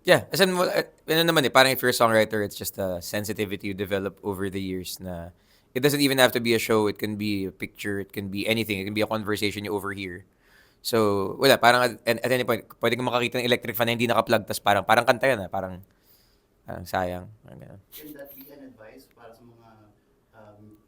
Yeah, as in, ano naman parang if you're a songwriter, it's just a sensitivity you develop over the years na it doesn't even have to be a show, it can be a picture, it can be anything, it can be a conversation you overhear. So, wala, parang at any point, pwede kang makakita ng electric fan na hindi naka-plug, tas parang kanta yan parang sayang. Parang ganun. Can that be an advice para sa mga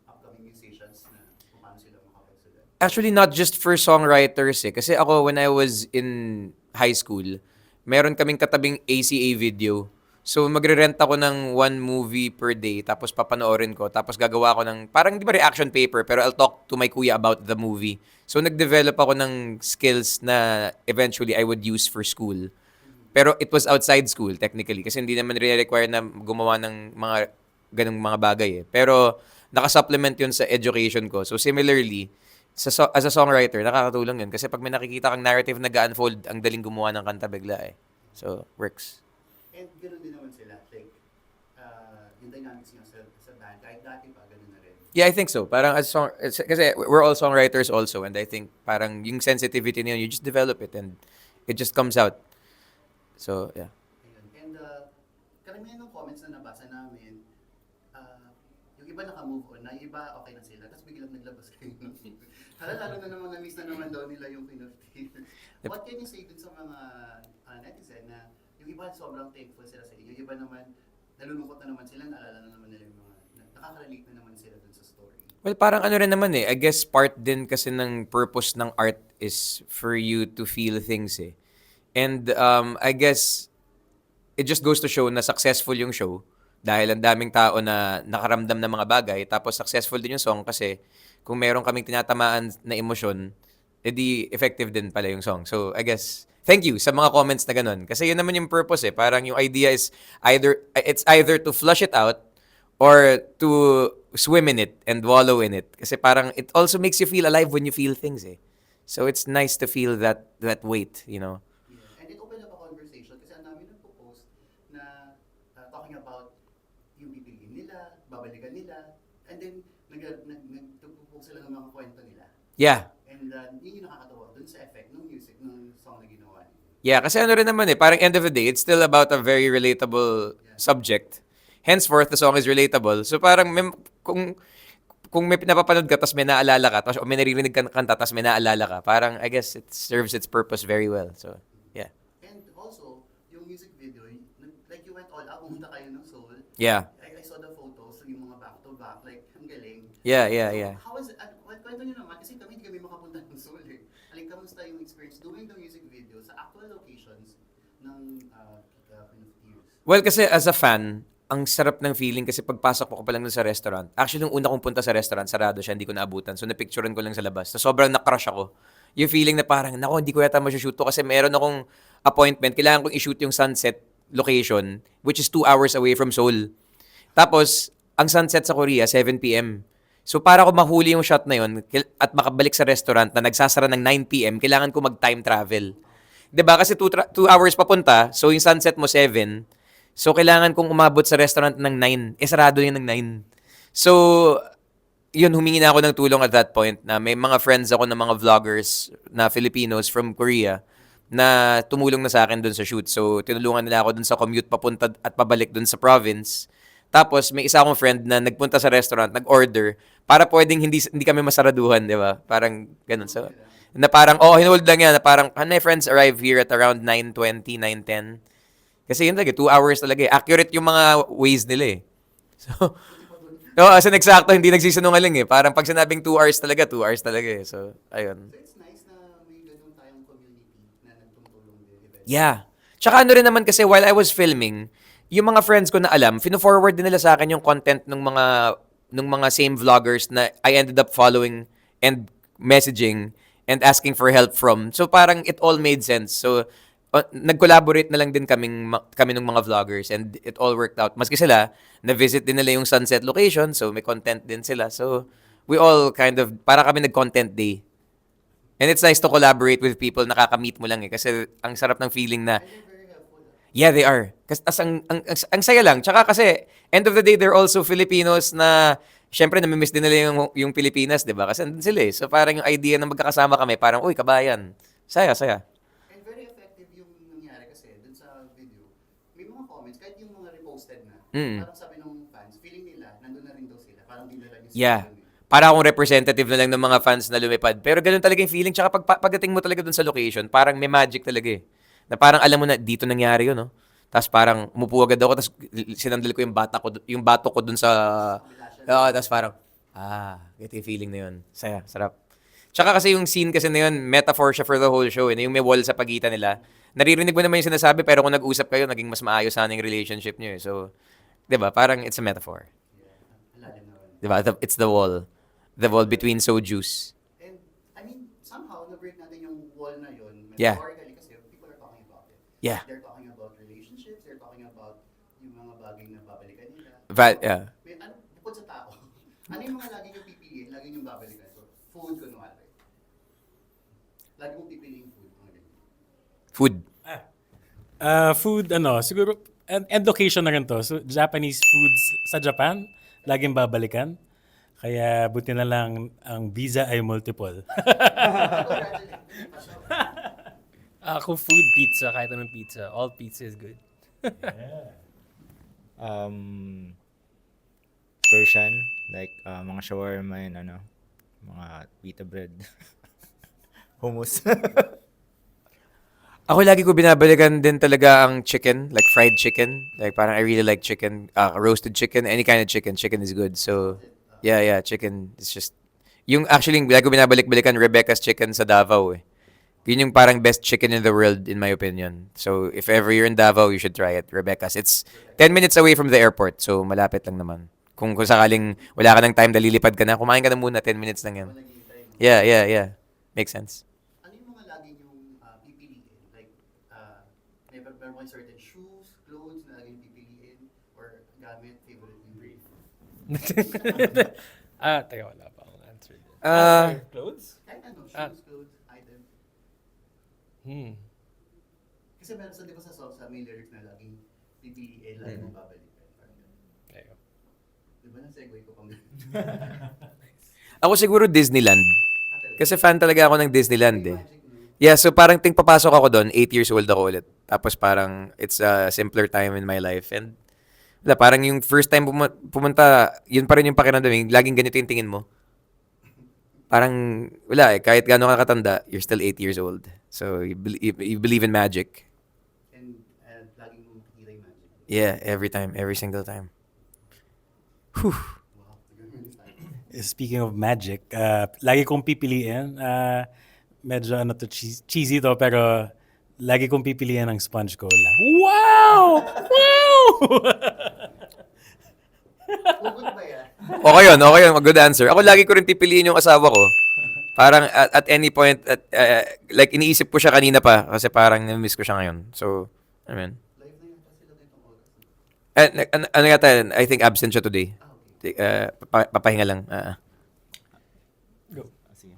upcoming musicians na kung paano sila makapagsulat? Actually, not just for songwriters Kasi ako, when I was in high school, meron kaming katabing ACA video. So, magre-rent ako ng one movie per day, tapos papanoorin ko, tapos gagawa ko ng, parang di ba reaction paper, pero I'll talk to my kuya about the movie. So, nag-develop ako ng skills na eventually I would use for school. Pero it was outside school, technically, kasi hindi naman require na gumawa ng mga ganung mga bagay Pero, nakasupplement yun sa education ko. So, similarly, as a songwriter, nakakatulong yun. Kasi pag may nakikita kang narrative na ga-unfold, ang daling gumawa ng kanta bigla So, works. And ganoon din naman sila. Like, yung dynamics niya sa band, kahit dati pa, ganun na rin. Yeah, I think so. Parang kasi we're all songwriters also, and I think parang yung sensitivity niyo, you just develop it and it just comes out. So, yeah. Ayun. And karamihan ng comments na nabasa namin, yung iba naka-move on na, yung iba okay na sila, tapos biglang naglabas kayo ng lalo na naman na-miss na naman daw nila yung pinag-feel. What can you say dun sa mga netizen na yung iba sobrang thankful sila sa inyo, yung iba naman nalulungkot na naman sila, naalala na naman nila yung mga, nakaka-relate na naman sila dun sa story. Well, parang ano rin naman I guess part din kasi ng purpose ng art is for you to feel things And I guess it just goes to show na successful yung show dahil ang daming tao na nakaramdam ng mga bagay tapos successful din yung song kasi kung meron kaming tinatamaan na emosyon, edi effective din pala yung song. So, I guess, thank you sa mga comments na ganun. Kasi yun naman yung purpose Parang yung idea is it's either to flush it out or to swim in it and wallow in it. Kasi parang it also makes you feel alive when you feel things So, it's nice to feel that weight. Yeah. And it opened up a conversation kasi ang dami nagpo-post na talking about yung pipiliin nila, babalikan nila, and then nagpo-post sila ng mga kwento nila. Yeah. And yun yung nakakatawa dun sa effect ng music, ng song na ginawa niya. Yeah, kasi ano rin naman parang end of the day, it's still about a very relatable subject. Henceforth, the song is relatable. So parang kung may napapanood ka tapos may naalala ka, tapos may naririnig ka kanta tapos may naalala ka, parang I guess it serves its purpose very well. So, yeah. And also, yung music video, like you went all out, pumunta kayo ng Seoul. Yeah. I saw the photos, yung mga back-to-back, like, ang galing. Yeah. How is it, kwento nyo naman, kasi hindi kami makapunta ng Seoul Like, kamusta yung experience doing the music video sa actual locations ng Queen of Tears? Well, kasi as a fan, ang sarap ng feeling kasi pagpasok ko pa lang dun sa restaurant. Actually, nung una kong punta sa restaurant, sarado siya, hindi ko naabutan. So, napicturean ko lang sa labas. So, sobrang na-crush ako. Yung feeling na parang, nako, hindi ko yata masushoot to kasi meron akong appointment. Kailangan kong i-shoot yung sunset location, which is 2 hours away from Seoul. Tapos, ang sunset sa Korea, 7 p.m. So, para ko mahuli yung shot na yun at makabalik sa restaurant na nagsasara ng 9 p.m., kailangan ko mag-time travel. 'Di ba? Kasi 2 hours papunta, so yung sunset mo 7. So, kailangan kong umabot sa restaurant ng 9. Sarado yun ng 9. So, yun, humingi na ako ng tulong at that point na may mga friends ako ng mga vloggers na Filipinos from Korea na tumulong na sa akin dun sa shoot. So, tinulungan nila ako dun sa commute papunta at pabalik dun sa province. Tapos, may isa akong friend na nagpunta sa restaurant, nag-order, para pwedeng hindi kami masaraduhan, di ba? Parang ganun. So, na parang, hinold lang yan, na parang, my friends arrive here at around 9:20, 9:10. Kasi yun talaga, 2 hours talaga Accurate yung mga ways nila So, as an eksakto, hindi nagsisinungaling Parang pag sinabing 2 hours talaga, 2 hours talaga So, ayun. So, it's nice na may ganun tayong community na nagtutulong din eventually. Yeah. Tsaka ano rin naman kasi while I was filming, yung mga friends ko na alam, fino-forward din nila sa akin yung content ng mga same vloggers na I ended up following and messaging and asking for help from. So parang it all made sense. So nag-collaborate na lang din kami ng mga vloggers and it all worked out. Maski sila, na-visit din nila yung sunset location, so may content din sila. So we all kind of, para kami nag-content day. And it's nice to collaborate with people na nakakamit mo lang kasi ang sarap ng feeling na And they're very helpful. yeah, they are. Kasi ang saya lang. Tsaka kasi end of the day they're also Filipinos na syempre namimiss din nila yung Pilipinas, 'di ba? Kasi andun sila So parang yung idea na magkakasama kami, parang uy, kabayan. Saya. And very effective yung nangyari kasi dun sa video. Mm. parang sabi ng fans, feeling nila, nandun na rin daw sila. Parang dinala niyo Yeah. sila dun eh. Para akong representative na lang ng mga fans na lumipad. Pero ganun talaga yung feeling. Tsaka pagdating mo talaga dun sa location, parang may magic talaga eh. Na parang alam mo na, dito nangyari yun, no? Tapos parang umupo agad ako, tapos sinandal ko yung bata ko, yung bato ko dun sa... Kabila siya. Oo, tapos parang, ito yung feeling na yun. Saya, sarap. Tsaka kasi yung scene kasi na yun, metaphor siya for the whole show. Eh, yung may wall sa pagitan nila. Naririnig mo naman yung sinasabi, pero kung nag-usap kayo, naging mas maayos sana yung relationship nyo eh. So, di ba? Parang it's a metaphor. Yeah, lalim naman. Di ba? It's the wall. The wall between Soju's. And, I mean, somehow, na-break natin yung wall na yun. Yeah. Metaphorically kasi people are talking about it. Yeah. They're talking about relationships, they're talking about yung mga bagay na babalikan nila. Yeah. May, ano, bukod sa tao, ano yung mga lagi nyo pipiliin, lagi nyo babalikan? So, food, kunwari. Lagi mong pipiliin food. Mga ganyan. Food. Food, siguro, and location na rin to. So, Japanese foods sa Japan, laging babalikan. Kaya buti na lang ang visa ay multiple. Congratulations. Ako food, pizza, kahit anong pizza. All pizza is good. Persian, like mga shawarma and mga pita bread. Hummus. Ako lagi ko binabalikan din talaga ang chicken, like fried chicken. Like parang I really like chicken, roasted chicken, any kind of chicken. Chicken is good. So, yeah, chicken is just... Actually, yung lagi ko binabalik-balikan, Rebecca's Chicken sa Davao eh. Yun yung parang best chicken in the world, in my opinion. So, if ever you're in Davao, you should try it, Rebecca's. It's 10 minutes away from the airport, so malapit lang naman. Kung sakaling wala ka ng time, dalilipad ka na, kumain ka na muna, 10 minutes lang yan. Yeah. Makes sense. Ano yung mga lagi nyong pipiliin? Like, meron kayong certain shoes, clothes na lagi nyong pipiliin? Or gamit, favorite yung brief? Teka, wala pa akong answer. Clothes? Kahit ano, shoes, Ah. clothes, item. Hmm. Kasi meron sa, di ba sa songs, may lyrics na laging pipiliin, lagi mong babalikan. Parang ganun. Teka. Di ba na-segue ko pang Ako siguro Disneyland. Kasi fan talaga ako ng Disneyland eh. Magic, no? Yeah, so parang papasok ako doon, 8 years old ako ulit. Tapos parang it's a simpler time in my life. And wala, parang yung first time pumunta, yun pa rin yung pakiramdam. Laging ganito yung tingin mo. Parang wala eh, kahit gaano ka katanda, you're still 8 years old. So you believe in magic. And laging mong nakikita yung magic. Yeah, every time, every single time. Whew. Wow, ganun yung style. Speaking of magic, lagi kong pipiliin, medyo cheesy to, pero lagi kong pipiliin ang sponge cola. Wow! Wow! Hugot ba yan? Okay yun, good answer. Ako lagi ko rin pipiliin yung asawa ko. Parang at any point, like iniisip ko siya kanina pa, kasi parang na-miss ko siya ngayon. So, I mean, Live na yata sila nitong August. ano yata, I think absent siya today. Okay. Papahinga lang. Sige.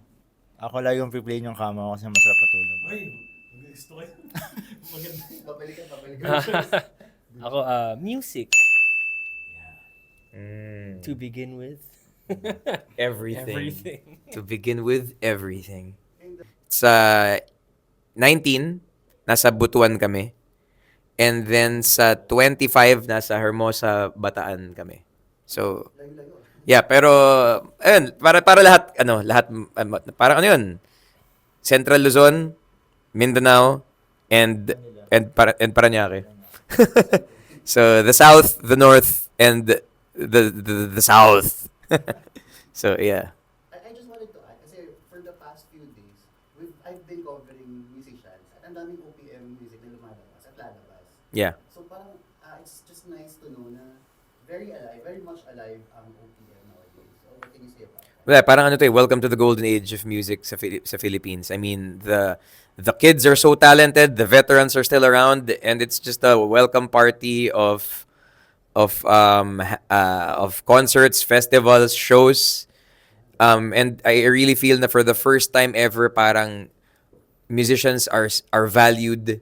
Ako lagi yung pipiliin yung kama ko kasi masarap matulog. Uy, gusto ko yun. Maganda. Babalikan. Ako, music. To begin with. Everything. To begin with, everything. And, Sa 19, nasa Butuan kami. And then sa 25, nasa Hermosa, Bataan kami. So, layo-layo. yeah, pero ayun, para lahat parang ano 'yun? Central Luzon, Mindanao, and Parañaque. So, the south, the north, and the south. So, yeah. I just wanted to add, kasi for the past few days, I've been covering musicians at ang daming OPM music na lumalabas at lalabas. Yeah. So parang it's just nice to know na very alive, very much alive ang OPM nowadays. So what can you say about that? Wala, parang ano to eh, welcome to the golden age of music sa Philippines. I mean, the kids are so talented, the veterans are still around, and it's just a welcome party of concerts, festivals, shows. And I really feel na for the first time ever, parang musicians are valued,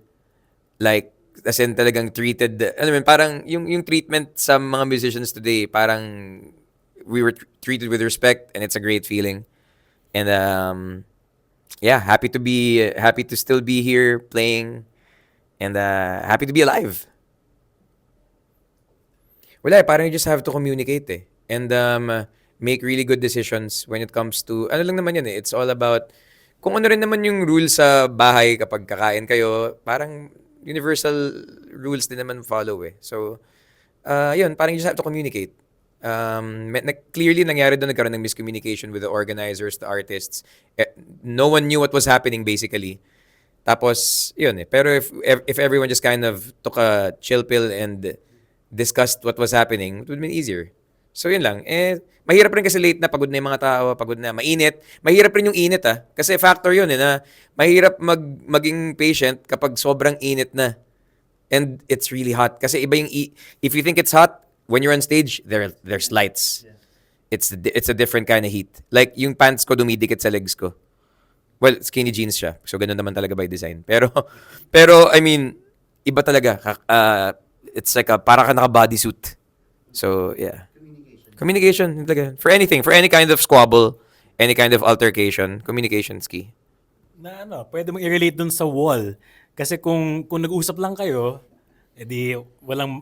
like as in talagang treated, ano man, parang yung treatment sa mga musicians today, parang we were treated with respect, and it's a great feeling. And yeah, happy to still be here playing, and happy to be alive. wala parang you just have to communicate and make really good decisions when it comes to ano lang naman yan it's all about kung ano rin naman yung rules sa bahay kapag kakain kayo, parang universal rules din naman follow so yun parang you just have to communicate. Clearly nangyari doon, nagkaroon ng miscommunication with the organizers, the artists. No one knew what was happening basically. Tapos, yun Pero if everyone just kind of took a chill pill and discussed what was happening, it would have been easier. So, yun lang. Mahirap rin kasi late na, pagod na yung mga tao, pagod na, mainit. Mahirap rin yung init Kasi factor yun na mahirap maging patient kapag sobrang init na. And it's really hot. Kasi iba yung, if you think it's hot, when you're on stage, there's lights. It's a different kind of heat. Like, yung pants ko dumidikit sa legs ko. Well, skinny jeans siya. So, ganun naman talaga by design. Pero I mean, iba talaga. It's like para ka naka-bodysuit. So, yeah. Communication. Talaga. For anything. For any kind of squabble, any kind of altercation, communication's key. Na pwede mong i-relate dun sa wall. Kasi kung nag-usap lang kayo, edi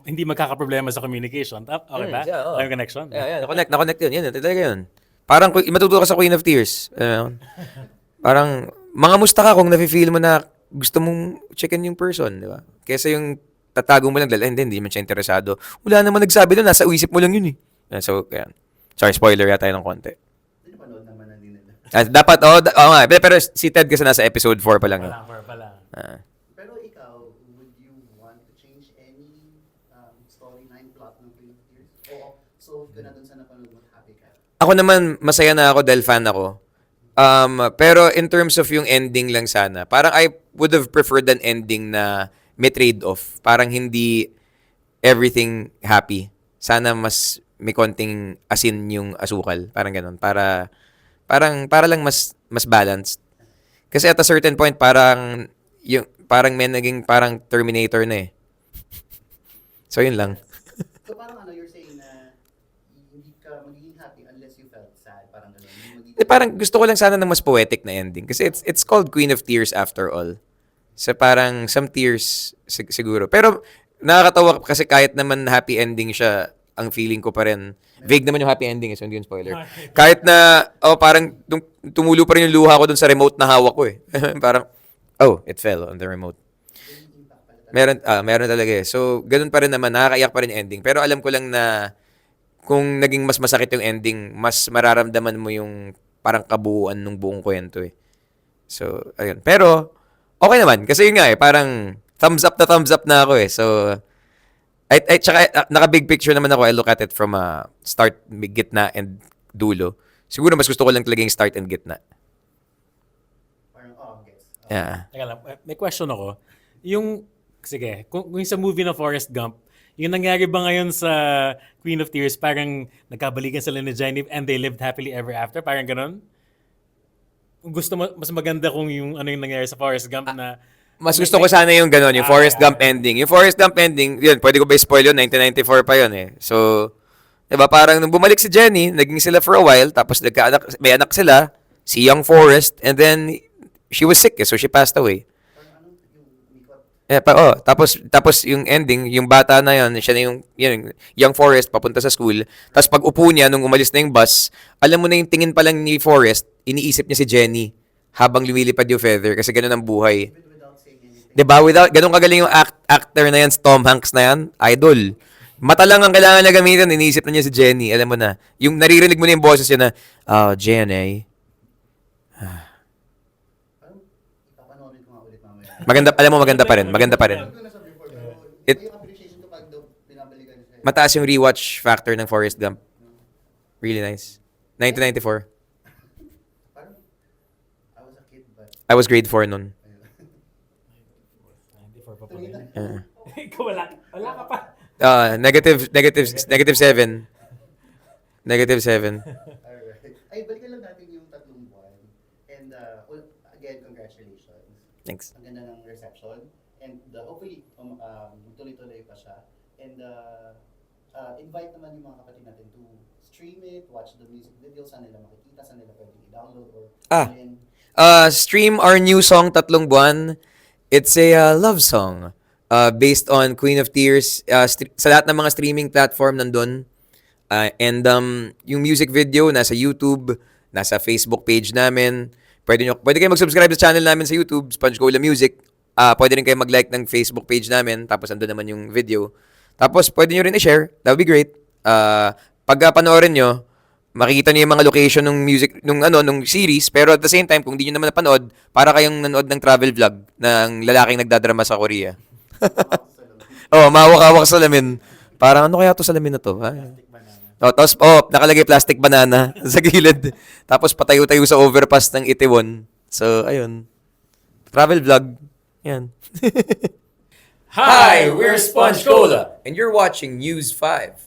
hindi magkakaproblema sa communication. Okay ba? yeah, oo. Walang connection? Yeah. Na-connect yun. Yan, talaga yun. Parang matututo ka sa Queen of Tears. Parang, mga musta ka kung nafe-feel mo na gusto mong chicken yung person, di ba? Kesa yung tatago mo lang dahil hindi man siya interesado. Wala naman nagsabi doon, nasa isip mo lang yun So, kaya. Sorry, spoiler yata ng konti. Pinapanood naman na din nila. Dapat, nga. Pero si Ted kasi nasa episode 4 pa lang yun. Wala. Pero ikaw, would you want to change any storyline plot ng Queen of Tears? O so ka na dun sa napanood mo, happy ka? Ako naman, masaya na ako dahil fan ako. Pero in terms of yung ending lang sana, parang I would have preferred an ending na may trade-off. Parang hindi everything happy. Sana mas may konting asin yung asukal. Parang ganun. Para lang mas balanced. Kasi at a certain point, parang may naging parang Terminator na So, yun lang. So parang you're saying na hindi ka magiging happy unless you felt sad. Parang gano'n. Parang gusto ko lang sana ng mas poetic na ending. Kasi it's called Queen of Tears after all. So parang some tears siguro. Pero nakakatawa kasi kahit naman happy ending siya, ang feeling ko pa rin, vague naman yung happy ending so hindi yung spoiler. Kahit na, parang tumulo pa rin yung luha ko dun sa remote na hawak ko Parang, it fell on the remote. Meron talaga So, ganun pa rin naman, nakakaiyak pa rin yung ending. Pero alam ko lang na kung naging mas masakit yung ending, mas mararamdaman mo yung parang kabuuan ng buong kwento So, ayun. Pero, okay naman. Kasi yun nga parang thumbs up na ako So, tsaka naka-big picture naman ako. I look at it from start, gitna, and dulo. Siguro mas gusto ko lang talaga yung start and gitna. Parang, gets. Yeah. Teka lang, may question ako. Kung yung sa movie na Forrest Gump, yung nangyari ba ngayon sa Queen of Tears, parang nagkabalikan sila ni Jenny and they lived happily ever after? Parang ganun? Gusto mo, mas maganda kung yung ano yung nangyari sa Forrest Gump na... Mas gusto ko sana yung gano'n, yung Forrest Gump ending. Yung Forrest Gump ending, yun, pwede ko ba i-spoil yun? 1994 pa yun So, diba, parang nung bumalik si Jenny, naging sila for a while, tapos may anak sila, si Young Forrest, and then she was sick so she passed away. Tapos yung ending, yung bata na yun, siya na yung Young Forrest, papunta sa school. Tapos pag upo niya, nung umalis na yung bus, alam mo na yung tingin pa lang ni Forrest, iniisip niya si Jenny habang lumilipad yung feather kasi ganun ang buhay. Diba? Ganun kagaling yung actor na yan, Tom Hanks na yan, idol. Mata lang ang kailangan niya gamitin, iniisip na niya si Jenny. Alam mo na, yung naririnig mo na yung boses niya na, Jenny. Papanoorin ko nga ulit mamaya. Maganda pa rin. It, yung appreciation ko pag binabalikan siya. Mataas yung rewatch factor ng Forrest Gump. Really nice. 1994. Parang, I was a kid, but... I was grade 4 nun. Ikaw wala ka pa. Negative 7. Negative 7. Alright. Ay, balikan lang natin yung 3 buwan. And again, congratulations. Thanks. Ang ganda ng reception. And hopefully, tuloy-tuloy pa siya. And invite naman yung mga kapatid natin to stream it, watch the music video, saan nila makikita, saan nila pwedeng i-download or Stream our new song, 3 Buwan. It's a love song based on Queen of Tears. Sa lahat ng mga streaming platform nandun. Yung music video, nasa YouTube, nasa Facebook page namin. Pwede kayo mag-subscribe sa channel namin sa YouTube, Sponge Cola Music. Pwede rin kayo mag-like ng Facebook page namin, tapos andun naman yung video. Tapos pwede nyo rin i-share, that would be great. Pagka panoorin nyo, makikita niyo yung mga location ng music nung series, pero at the same time kung di niyo naman napanood, para kayong nanood ng travel vlog ng lalaking nagdadrama sa Korea. Oh, mahawak-hawak sa salamin. Parang ano kaya to salamin na to? Oh, tapos nakalagay plastic banana sa gilid. Tapos patayo-tayo sa overpass ng Itaewon. So, ayun. Travel vlog. Yan. Hi, we're Sponge Cola. And you're watching News 5.